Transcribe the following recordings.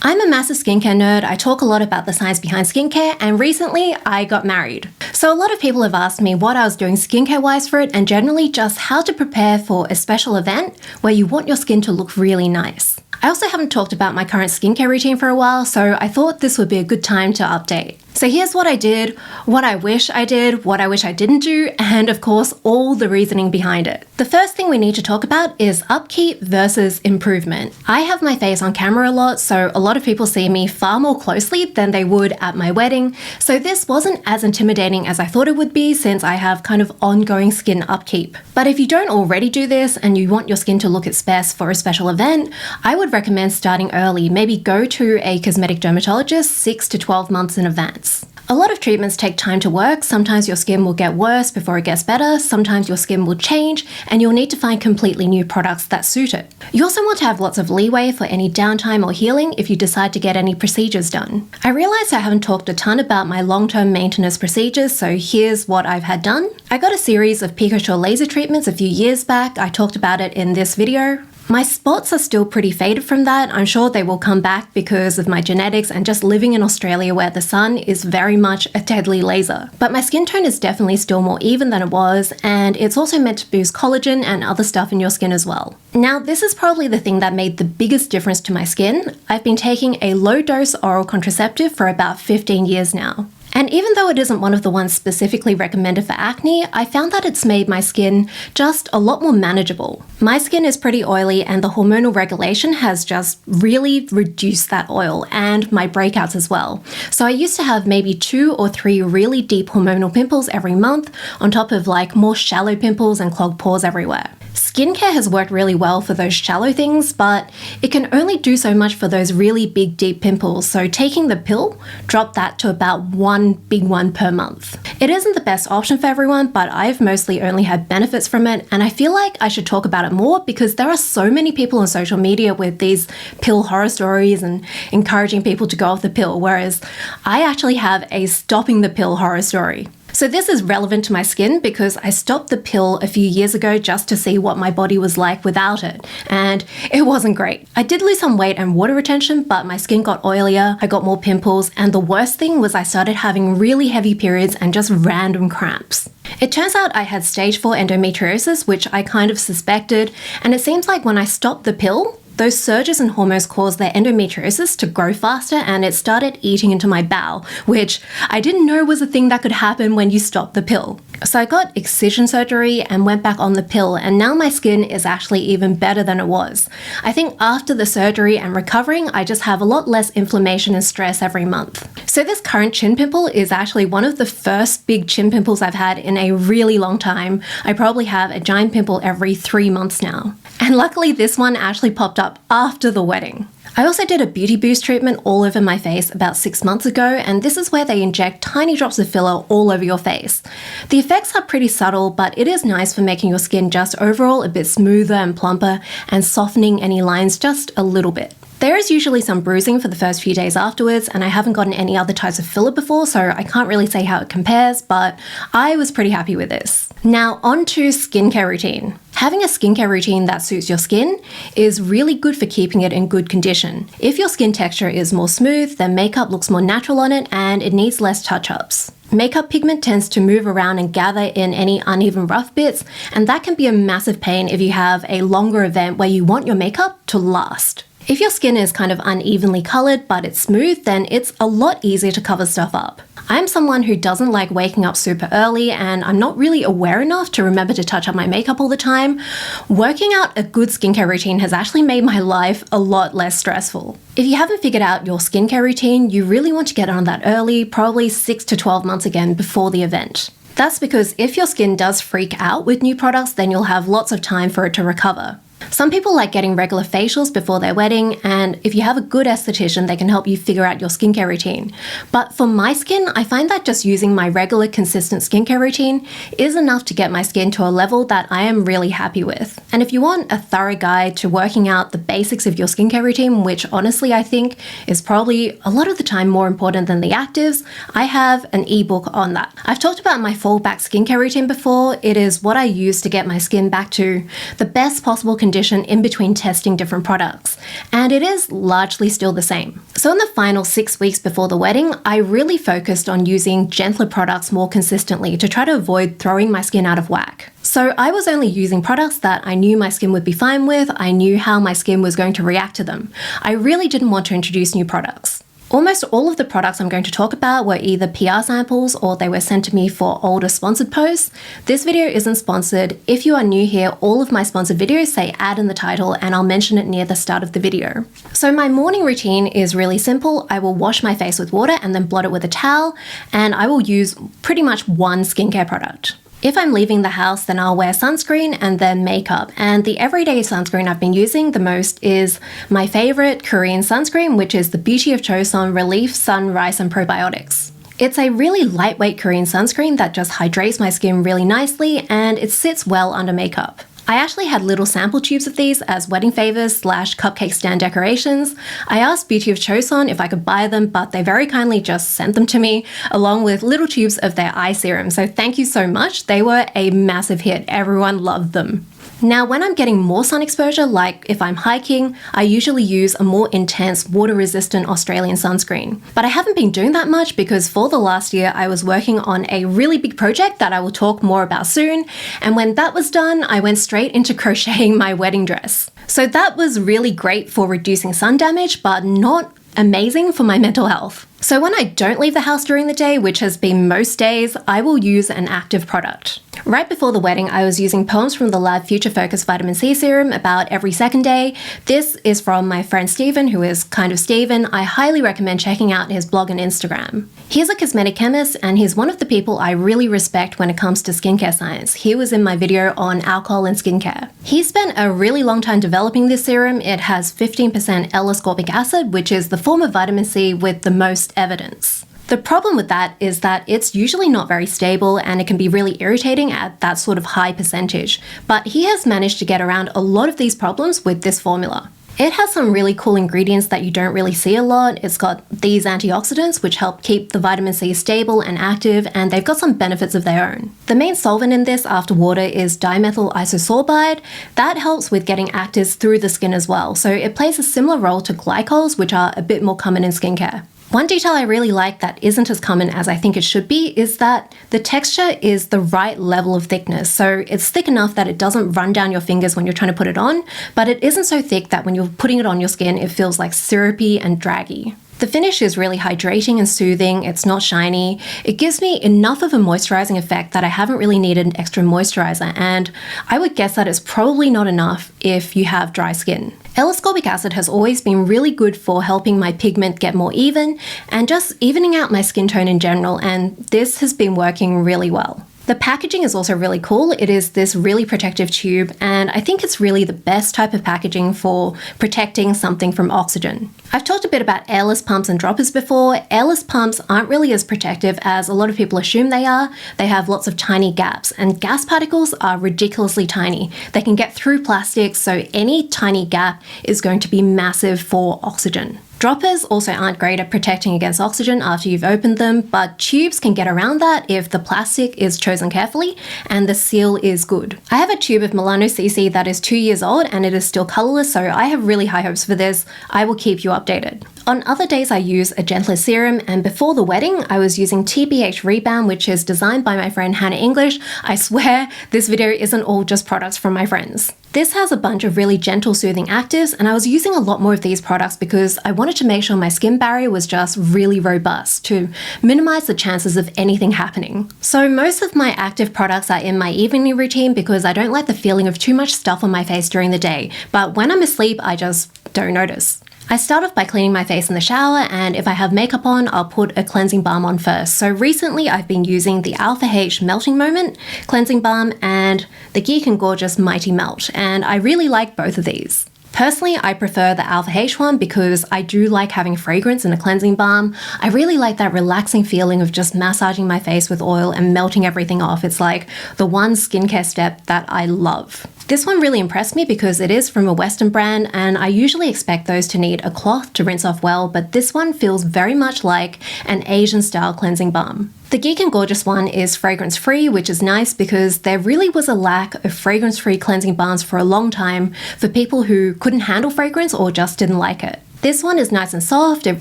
I'm a massive skincare nerd. I talk a lot about the science behind skincare, and recently I got married. So a lot of people have asked me what I was doing skincare-wise for it, and generally just how to prepare for a special event where you want your skin to look really nice. I also haven't talked about my current skincare routine for a while, so I thought this would be a good time to update. So here's what I did, what I wish I did, what I wish I didn't do, and of course, all the reasoning behind it. The first thing we need to talk about is upkeep versus improvement. I have my face on camera a lot, so a lot of people see me far more closely than they would at my wedding, so this wasn't as intimidating as I thought it would be since I have kind of ongoing skin upkeep. But if you don't already do this and you want your skin to look its best for a special event, I would recommend starting early. Maybe go to a cosmetic dermatologist 6 to 12 months in advance. A lot of treatments take time to work. Sometimes your skin will get worse before it gets better, sometimes your skin will change, and you'll need to find completely new products that suit it. You also want to have lots of leeway for any downtime or healing if you decide to get any procedures done. I realized I haven't talked a ton about my long-term maintenance procedures, so here's what I've had done. I got a series of PicoSure laser treatments a few years back. I talked about it in this video. My spots are still pretty faded from that. I'm sure they will come back because of my genetics and just living in Australia where the sun is very much a deadly laser. But my skin tone is definitely still more even than it was, and it's also meant to boost collagen and other stuff in your skin as well. Now, this is probably the thing that made the biggest difference to my skin. I've been taking a low-dose oral contraceptive for about 15 years now. And even though it isn't one of the ones specifically recommended for acne, I found that it's made my skin just a lot more manageable. My skin is pretty oily and the hormonal regulation has just really reduced that oil and my breakouts as well. So I used to have maybe 2 or 3 really deep hormonal pimples every month on top of like more shallow pimples and clogged pores everywhere. Skincare has worked really well for those shallow things, but it can only do so much for those really big, deep pimples. So taking the pill dropped that to about 1 big one per month. It isn't the best option for everyone, but I've mostly only had benefits from it, and I feel like I should talk about it more because there are so many people on social media with these pill horror stories and encouraging people to go off the pill, whereas I actually have a stopping the pill horror story. So this is relevant to my skin because I stopped the pill a few years ago just to see what my body was like without it, and it wasn't great. I did lose some weight and water retention, but my skin got oilier, I got more pimples, and the worst thing was I started having really heavy periods and just random cramps. It turns out I had stage 4 endometriosis, which I kind of suspected, and it seems like when I stopped the pill, those surges in hormones caused their endometriosis to grow faster and it started eating into my bowel, which I didn't know was a thing that could happen when you stop the pill. So I got excision surgery and went back on the pill, and now my skin is actually even better than it was. I think after the surgery and recovering, I just have a lot less inflammation and stress every month. So this current chin pimple is actually one of the first big chin pimples I've had in a really long time. I probably have a giant pimple every 3 months now. And luckily this one actually popped up after the wedding. I also did a beauty boost treatment all over my face about 6 months ago, and this is where they inject tiny drops of filler all over your face. The effects are pretty subtle, but it is nice for making your skin just overall a bit smoother and plumper and softening any lines just a little bit. There is usually some bruising for the first few days afterwards, and I haven't gotten any other types of filler before, so I can't really say how it compares, but I was pretty happy with this. Now on to skincare routine. Having a skincare routine that suits your skin is really good for keeping it in good condition. If your skin texture is more smooth, then makeup looks more natural on it and it needs less touch-ups. Makeup pigment tends to move around and gather in any uneven rough bits, and that can be a massive pain if you have a longer event where you want your makeup to last. If your skin is kind of unevenly colored but it's smooth, then it's a lot easier to cover stuff up. I'm someone who doesn't like waking up super early, and I'm not really aware enough to remember to touch up my makeup all the time. Working out a good skincare routine has actually made my life a lot less stressful. If you haven't figured out your skincare routine, you really want to get on that early, probably 6 to 12 months again before the event. That's because if your skin does freak out with new products, then you'll have lots of time for it to recover. Some people like getting regular facials before their wedding, and if you have a good esthetician, they can help you figure out your skincare routine. But for my skin, I find that just using my regular, consistent skincare routine is enough to get my skin to a level that I am really happy with. And if you want a thorough guide to working out the basics of your skincare routine, which honestly I think is probably a lot of the time more important than the actives, I have an ebook on that. I've talked about my fallback skincare routine before. It is what I use to get my skin back to the best possible condition condition in between testing different products, and it is largely still the same. So in the final 6 weeks before the wedding, I really focused on using gentler products more consistently to try to avoid throwing my skin out of whack. So I was only using products that I knew my skin would be fine with. I knew how my skin was going to react to them. I really didn't want to introduce new products. Almost all of the products I'm going to talk about were either PR samples or they were sent to me for older sponsored posts. This video isn't sponsored. If you are new here, all of my sponsored videos say ad in the title and I'll mention it near the start of the video. So my morning routine is really simple. I will wash my face with water and then blot it with a towel, and I will use pretty much one skincare product. If I'm leaving the house, then I'll wear sunscreen and then makeup. And the everyday sunscreen I've been using the most is my favorite Korean sunscreen, which is the Beauty of Chosun Relief Sun Rice and Probiotics. It's a really lightweight Korean sunscreen that just hydrates my skin really nicely, and it sits well under makeup. I actually had little sample tubes of these as wedding favors / cupcake stand decorations. I asked Beauty of Chosun if I could buy them, but they very kindly just sent them to me along with little tubes of their eye serum. So thank you so much. They were a massive hit. Everyone loved them. Now, when I'm getting more sun exposure, like if I'm hiking, I usually use a more intense water-resistant Australian sunscreen. But I haven't been doing that much because for the last year, I was working on a really big project that I will talk more about soon. And when that was done, I went straight into crocheting my wedding dress. So that was really great for reducing sun damage, but not amazing for my mental health. So when I don't leave the house during the day, which has been most days, I will use an active product. Right before the wedding, I was using Poems from the Lab Future Focus Vitamin C Serum about every second day. This is from my friend Steven, who is kind of Steven. I highly recommend checking out his blog and Instagram. He's a cosmetic chemist, and he's one of the people I really respect when it comes to skincare science. He was in my video on alcohol and skincare. He spent a really long time developing this serum. It has 15% L-ascorbic acid, which is the form of vitamin C with the most evidence. The problem with that is that it's usually not very stable and it can be really irritating at that sort of high percentage, but he has managed to get around a lot of these problems with this formula. It has some really cool ingredients that you don't really see a lot. It's got these antioxidants which help keep the vitamin C stable and active, and they've got some benefits of their own. The main solvent in this after water is dimethyl isosorbide. That helps with getting actives through the skin as well, so it plays a similar role to glycols, which are a bit more common in skincare. One detail I really like that isn't as common as I think it should be is that the texture is the right level of thickness. So it's thick enough that it doesn't run down your fingers when you're trying to put it on, but it isn't so thick that when you're putting it on your skin, it feels like syrupy and draggy. The finish is really hydrating and soothing. It's not shiny. It gives me enough of a moisturizing effect that I haven't really needed an extra moisturizer, and I would guess that it's probably not enough if you have dry skin. L-ascorbic acid has always been really good for helping my pigment get more even and just evening out my skin tone in general, and this has been working really well. The packaging is also really cool. It is this really protective tube, and I think it's really the best type of packaging for protecting something from oxygen. I've talked a bit about airless pumps and droppers before. Airless pumps aren't really as protective as a lot of people assume they are. They have lots of tiny gaps, and gas particles are ridiculously tiny. They can get through plastic, so any tiny gap is going to be massive for oxygen. Droppers also aren't great at protecting against oxygen after you've opened them, but tubes can get around that if the plastic is chosen carefully and the seal is good. I have a tube of Milano CC that is 2 years old and it is still colorless, so I have really high hopes for this. I will keep you updated. On other days I use a gentler serum, and before the wedding I was using TBH Rebound, which is designed by my friend Hannah English. I swear this video isn't all just products from my friends. This has a bunch of really gentle soothing actives, and I was using a lot more of these products because I wanted to make sure my skin barrier was just really robust to minimize the chances of anything happening. So most of my active products are in my evening routine because I don't like the feeling of too much stuff on my face during the day, but when I'm asleep I just don't notice. I start off by cleaning my face in the shower, and if I have makeup on, I'll put a cleansing balm on first. So recently I've been using the Alpha H Melting Moment Cleansing Balm and the Geek & Gorgeous Mighty Melt, and I really like both of these. Personally, I prefer the Alpha H one because I do like having fragrance in a cleansing balm. I really like that relaxing feeling of just massaging my face with oil and melting everything off. It's like the one skincare step that I love. This one really impressed me because it is from a Western brand, and I usually expect those to need a cloth to rinse off well, but this one feels very much like an Asian style cleansing balm. The Geek and Gorgeous one is fragrance-free, which is nice because there really was a lack of fragrance-free cleansing balms for a long time for people who couldn't handle fragrance or just didn't like it. This one is nice and soft, it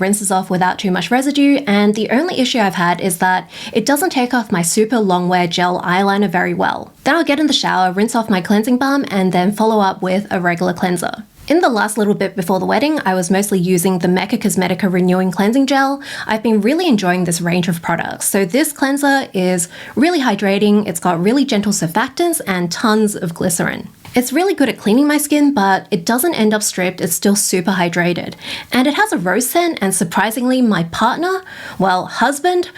rinses off without too much residue, and the only issue I've had is that it doesn't take off my super long wear gel eyeliner very well. Then I'll get in the shower, rinse off my cleansing balm, and then follow up with a regular cleanser. In the last little bit before the wedding, I was mostly using the Mecca Cosmetica Renewing Cleansing Gel. I've been really enjoying this range of products. So this cleanser is really hydrating, it's got really gentle surfactants and tons of glycerin. It's really good at cleaning my skin, but it doesn't end up stripped, it's still super hydrated. And it has a rose scent, and surprisingly, my partner, well, husband,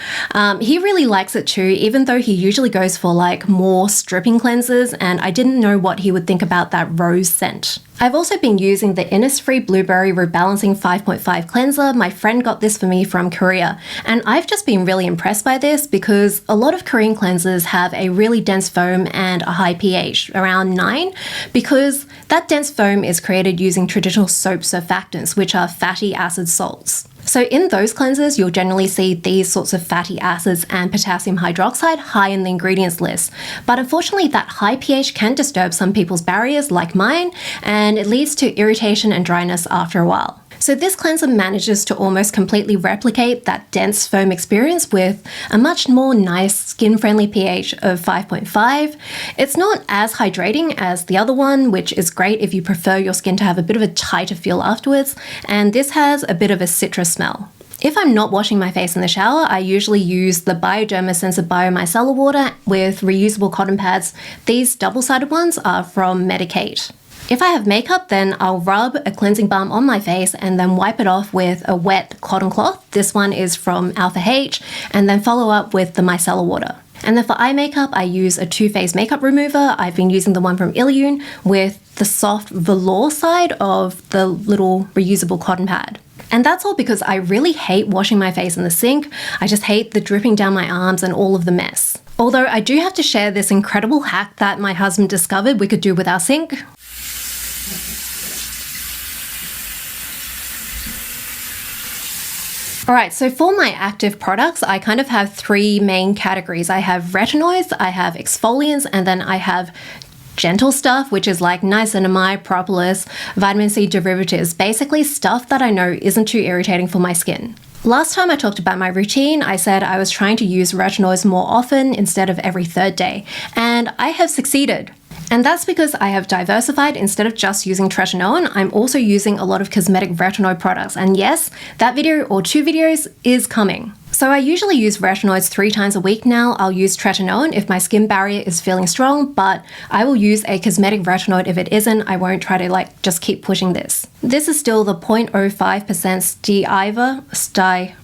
he really likes it too, even though he usually goes for like more stripping cleansers, and I didn't know what he would think about that rose scent. I've also been using the Innisfree Blueberry Rebalancing 5.5 cleanser. My friend got this for me from Korea, and I've just been really impressed by this because a lot of Korean cleansers have a really dense foam and a high pH, around 9, because that dense foam is created using traditional soap surfactants, which are fatty acid salts. So in those cleansers, you'll generally see these sorts of fatty acids and potassium hydroxide high in the ingredients list. But unfortunately, that high pH can disturb some people's barriers, like mine, and it leads to irritation and dryness after a while. So this cleanser manages to almost completely replicate that dense foam experience with a much more nice skin-friendly pH of 5.5. It's not as hydrating as the other one, which is great if you prefer your skin to have a bit of a tighter feel afterwards, and this has a bit of a citrus smell. If I'm not washing my face in the shower, I usually use the Bioderma Sensitive Biomicellar water with reusable cotton pads. These double-sided ones are from Medicate. If I have makeup, then I'll rub a cleansing balm on my face and then wipe it off with a wet cotton cloth. This one is from Alpha H, and then follow up with the micellar water. And then for eye makeup, I use a Too Faced makeup remover. I've been using the one from Illune with the soft velour side of the little reusable cotton pad. And that's all because I really hate washing my face in the sink. I just hate the dripping down my arms and all of the mess. Although I do have to share this incredible hack that my husband discovered we could do with our sink. Alright, so for my active products, I kind of have 3 main categories. I have retinoids, I have exfoliants, and then I have gentle stuff, which is like niacinamide, propolis, vitamin C derivatives, basically stuff that I know isn't too irritating for my skin. Last time I talked about my routine, I said I was trying to use retinoids more often instead of every 3rd day, and I have succeeded. And that's because I have diversified. Instead of just using tretinoin, I'm also using a lot of cosmetic retinoid products. And yes, that video or 2 videos is coming. So I usually use retinoids 3 times a week now. I'll use tretinoin if my skin barrier is feeling strong, but I will use a cosmetic retinoid if it isn't. I won't try to just keep pushing this. This is still the 0.05%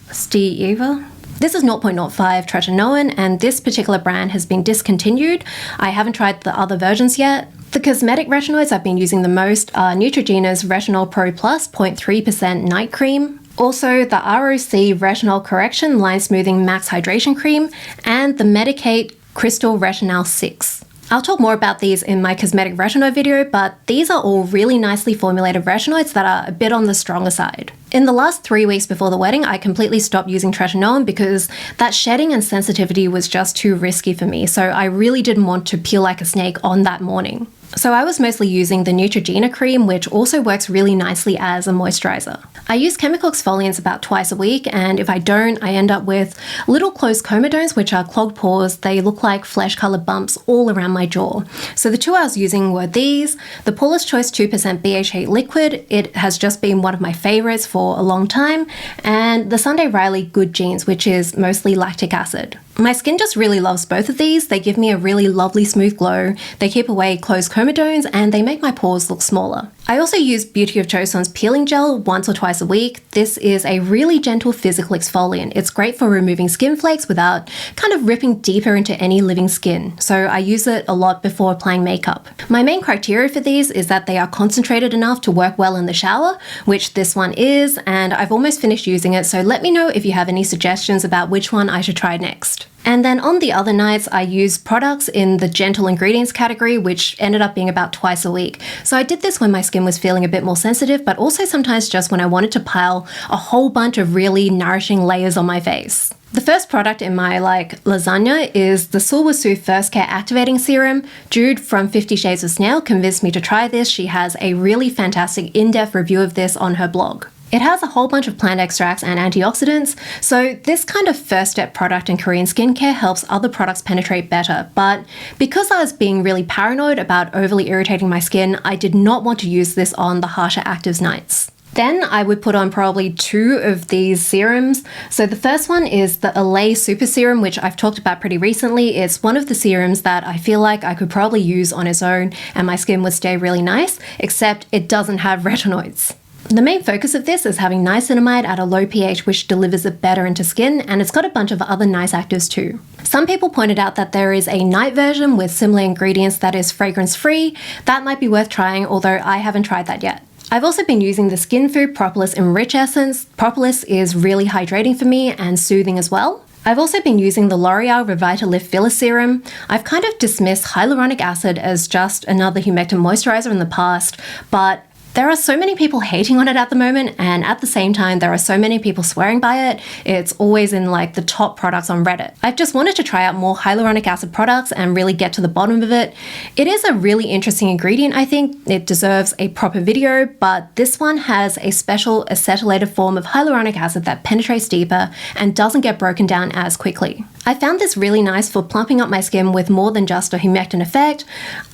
Stevia. This is 0.05 tretinoin, and this particular brand has been discontinued. I haven't tried the other versions yet. The cosmetic retinoids I've been using the most are Neutrogena's Retinol Pro Plus 0.3% Night Cream, also the ROC Retinol Correction Line Smoothing Max Hydration Cream, and the Medicate Crystal Retinol 6. I'll talk more about these in my cosmetic retinoid video, but these are all really nicely formulated retinoids that are a bit on the stronger side. In the last 3 weeks before the wedding, I completely stopped using tretinoin because that shedding and sensitivity was just too risky for me, so I really didn't want to peel like a snake on that morning. So I was mostly using the Neutrogena cream, which also works really nicely as a moisturizer. I use chemical exfoliants about twice a week, and if I don't, I end up with little closed comedones, which are clogged pores. They look like flesh-colored bumps all around my jaw. So the 2 I was using were these, the Paula's Choice 2% BHA liquid. It has just been one of my favorites for a long time, and the Sunday Riley Good Genes, which is mostly lactic acid. My skin just really loves both of these. They give me a really lovely smooth glow, they keep away closed comedones, and they make my pores look smaller. I also use Beauty of Joseon's peeling gel once or twice a week. This is a really gentle physical exfoliant. It's great for removing skin flakes without kind of ripping deeper into any living skin, so I use it a lot before applying makeup. My main criteria for these is that they are concentrated enough to work well in the shower, which this one is, and I've almost finished using it, so let me know if you have any suggestions about which one I should try next. And then on the other nights, I used products in the gentle ingredients category, which ended up being about twice a week. So I did this when my skin was feeling a bit more sensitive, but also sometimes just when I wanted to pile a whole bunch of really nourishing layers on my face. The first product in my lasagna is the Sulwhasoo First Care Activating Serum. Jude from 50 Shades of Snail convinced me to try this. She has a really fantastic in-depth review of this on her blog. It has a whole bunch of plant extracts and antioxidants, so this kind of first step product in Korean skincare helps other products penetrate better. But because I was being really paranoid about overly irritating my skin, I did not want to use this on the harsher actives nights. Then I would put on probably 2 of these serums. So the first one is the Olay Super Serum, which I've talked about pretty recently. It's one of the serums that I feel like I could probably use on its own and my skin would stay really nice, except it doesn't have retinoids. The main focus of this is having niacinamide at a low pH, which delivers it better into skin, and it's got a bunch of other nice actives too. Some people pointed out that there is a night version with similar ingredients that is fragrance-free. That might be worth trying, although I haven't tried that yet. I've also been using the Skin Food Propolis Enrich Essence. Propolis is really hydrating for me and soothing as well. I've also been using the L'Oreal Revitalift Filler Serum. I've kind of dismissed hyaluronic acid as just another humectant moisturizer in the past, but there are so many people hating on it at the moment, and at the same time, there are so many people swearing by it. It's always in the top products on Reddit. I've just wanted to try out more hyaluronic acid products and really get to the bottom of it. It is a really interesting ingredient, I think. It deserves a proper video, but this one has a special acetylated form of hyaluronic acid that penetrates deeper and doesn't get broken down as quickly. I found this really nice for plumping up my skin with more than just a humectant effect.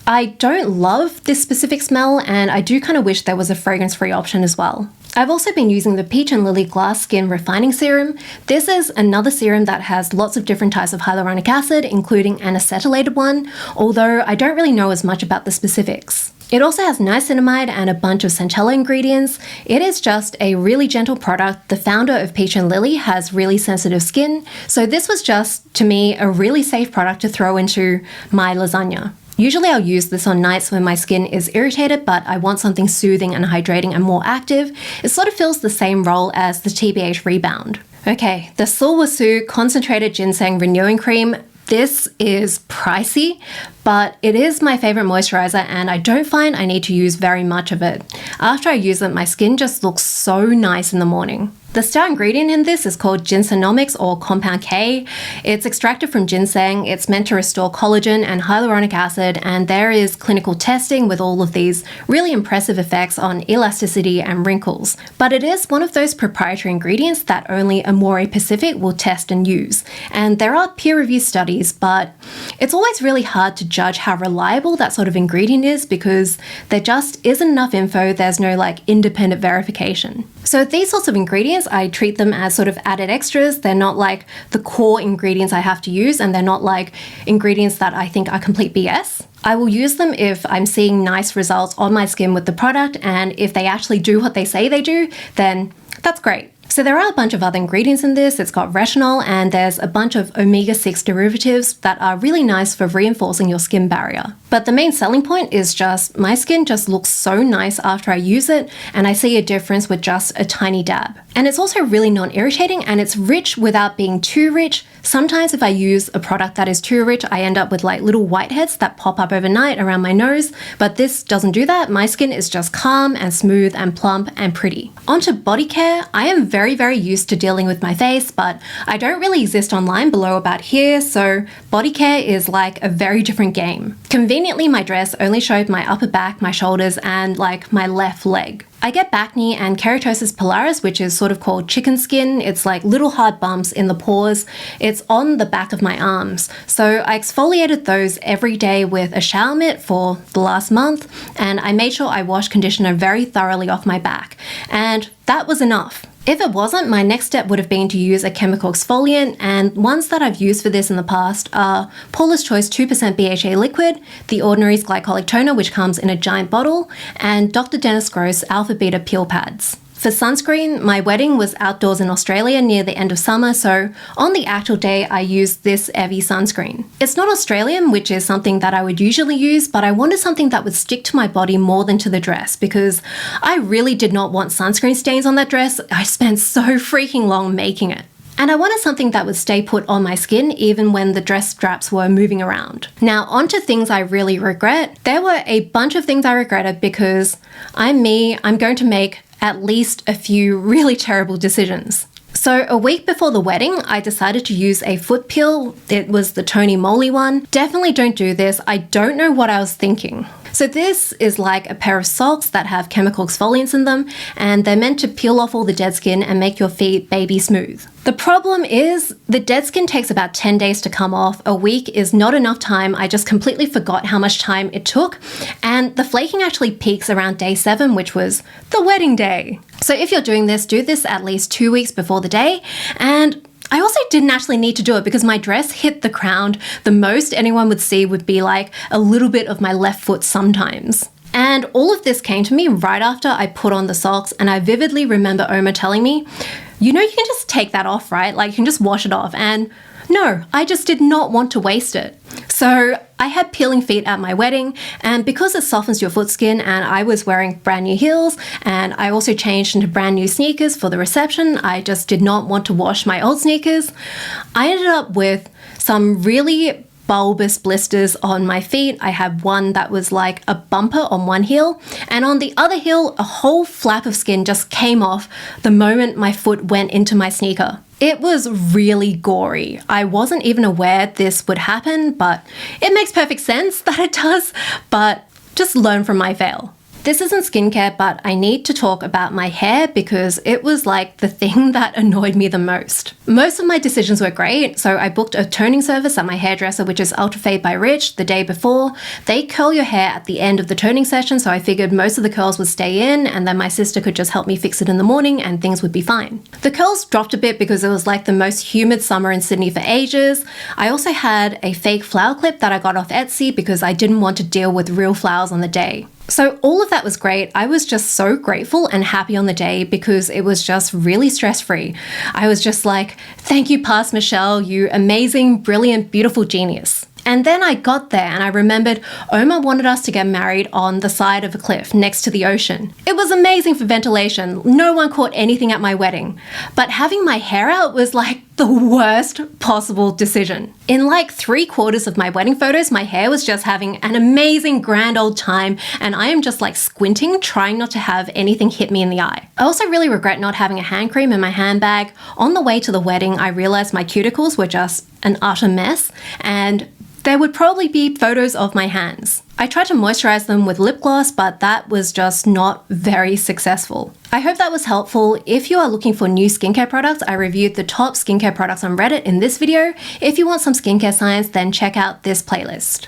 I don't love this specific smell, and I do kind of wish there was a fragrance-free option as well. I've also been using the Peach and Lily Glass Skin Refining Serum. This is another serum that has lots of different types of hyaluronic acid, including an acetylated one, although I don't really know as much about the specifics. It also has niacinamide and a bunch of centella ingredients. It is just a really gentle product. The founder of Peach and Lily has really sensitive skin, so this was just, to me, a really safe product to throw into my lasagna. Usually I'll use this on nights when my skin is irritated, but I want something soothing and hydrating and more active. It sort of fills the same role as the TBH Rebound. Okay, the Sulwhasoo Concentrated Ginseng Renewing Cream. This is pricey, but it is my favorite moisturizer and I don't find I need to use very much of it. After I use it, my skin just looks so nice in the morning. The star ingredient in this is called Ginsenomics, or Compound K. It's extracted from ginseng. It's meant to restore collagen and hyaluronic acid, and there is clinical testing with all of these really impressive effects on elasticity and wrinkles. But it is one of those proprietary ingredients that only Amore Pacific will test and use. And there are peer-reviewed studies, but it's always really hard to judge how reliable that sort of ingredient is because there just isn't enough info. There's no independent verification. So these sorts of ingredients, I treat them as sort of added extras. They're not like the core ingredients I have to use, and they're not like ingredients that I think are complete BS. I will use them if I'm seeing nice results on my skin with the product, and if they actually do what they say they do, then that's great. So there are a bunch of other ingredients in this. It's got retinol and there's a bunch of omega-6 derivatives that are really nice for reinforcing your skin barrier. But the main selling point is just my skin just looks so nice after I use it, and I see a difference with just a tiny dab. And it's also really non-irritating and it's rich without being too rich. Sometimes if I use a product that is too rich, I end up with little whiteheads that pop up overnight around my nose, but this doesn't do that. My skin is just calm and smooth and plump and pretty. Onto body care. I am very used to dealing with my face, but I don't really exist online below about here, so body care is like a very different game. Conveniently, my dress only showed my upper back, my shoulders, and my left leg. I get acne and keratosis pilaris, which is sort of called chicken skin. It's like little hard bumps in the pores. It's on the back of my arms. So I exfoliated those every day with a shower mitt for the last month, and I made sure I washed conditioner very thoroughly off my back. And that was enough. If it wasn't, my next step would have been to use a chemical exfoliant, and ones that I've used for this in the past are Paula's Choice 2% BHA liquid, The Ordinary's glycolic toner, which comes in a giant bottle, and Dr. Dennis Gross Alpha Beta peel pads. For sunscreen, my wedding was outdoors in Australia near the end of summer, so on the actual day I used this Evi sunscreen. It's not Australian, which is something that I would usually use, but I wanted something that would stick to my body more than to the dress because I really did not want sunscreen stains on that dress. I spent so freaking long making it. And I wanted something that would stay put on my skin even when the dress straps were moving around. Now, onto things I really regret. There were a bunch of things I regretted because I'm me, I'm going to make at least a few really terrible decisions. So a week before the wedding, I decided to use a foot peel. It was the Tony Moly one. Definitely don't do this. I don't know what I was thinking. So this is like a pair of socks that have chemical exfoliants in them, and they're meant to peel off all the dead skin and make your feet baby smooth. The problem is the dead skin takes about 10 days to come off. A week is not enough time. I just completely forgot how much time it took. And the flaking actually peaks around day 7, which was the wedding day. So if you're doing this, do this at least 2 weeks before the day. And I also didn't actually need to do it because my dress hit the ground. The most anyone would see would be like a little bit of my left foot sometimes. And all of this came to me right after I put on the socks, and I vividly remember Oma telling me, you know, you can just take that off, right? Like you can just wash it off. And no, I just did not want to waste it. So I had peeling feet at my wedding, and because it softens your foot skin, and I was wearing brand new heels, and I also changed into brand new sneakers for the reception, I just did not want to wash my old sneakers. I ended up with some really bulbous blisters on my feet. I had one that was like a bumper on one heel, and on the other heel, a whole flap of skin just came off the moment my foot went into my sneaker. It was really gory. I wasn't even aware this would happen, but it makes perfect sense that it does, but just learn from my fail. This isn't skincare, but I need to talk about my hair because it was like the thing that annoyed me the most. Most of my decisions were great, so I booked a toning service at my hairdresser, which is Ultra Fade by Rich, the day before. They curl your hair at the end of the toning session, so I figured most of the curls would stay in, and then my sister could just help me fix it in the morning and things would be fine. The curls dropped a bit because it was like the most humid summer in Sydney for ages. I also had a fake flower clip that I got off Etsy because I didn't want to deal with real flowers on the day. So all of that was great. I was just so grateful and happy on the day because it was just really stress-free. I was just like, thank you, past Michelle, you amazing, brilliant, beautiful genius. And then I got there and I remembered Oma wanted us to get married on the side of a cliff next to the ocean. It was amazing for ventilation. No one caught anything at my wedding. But having my hair out was like the worst possible decision. In like 3/4 of my wedding photos, my hair was just having an amazing grand old time, and I am just like squinting, trying not to have anything hit me in the eye. I also really regret not having a hand cream in my handbag. On the way to the wedding, I realized my cuticles were just an utter mess, and there would probably be photos of my hands. I tried to moisturize them with lip gloss, but that was just not very successful. I hope that was helpful. If you are looking for new skincare products, I reviewed the top skincare products on Reddit in this video. If you want some skincare science, then check out this playlist.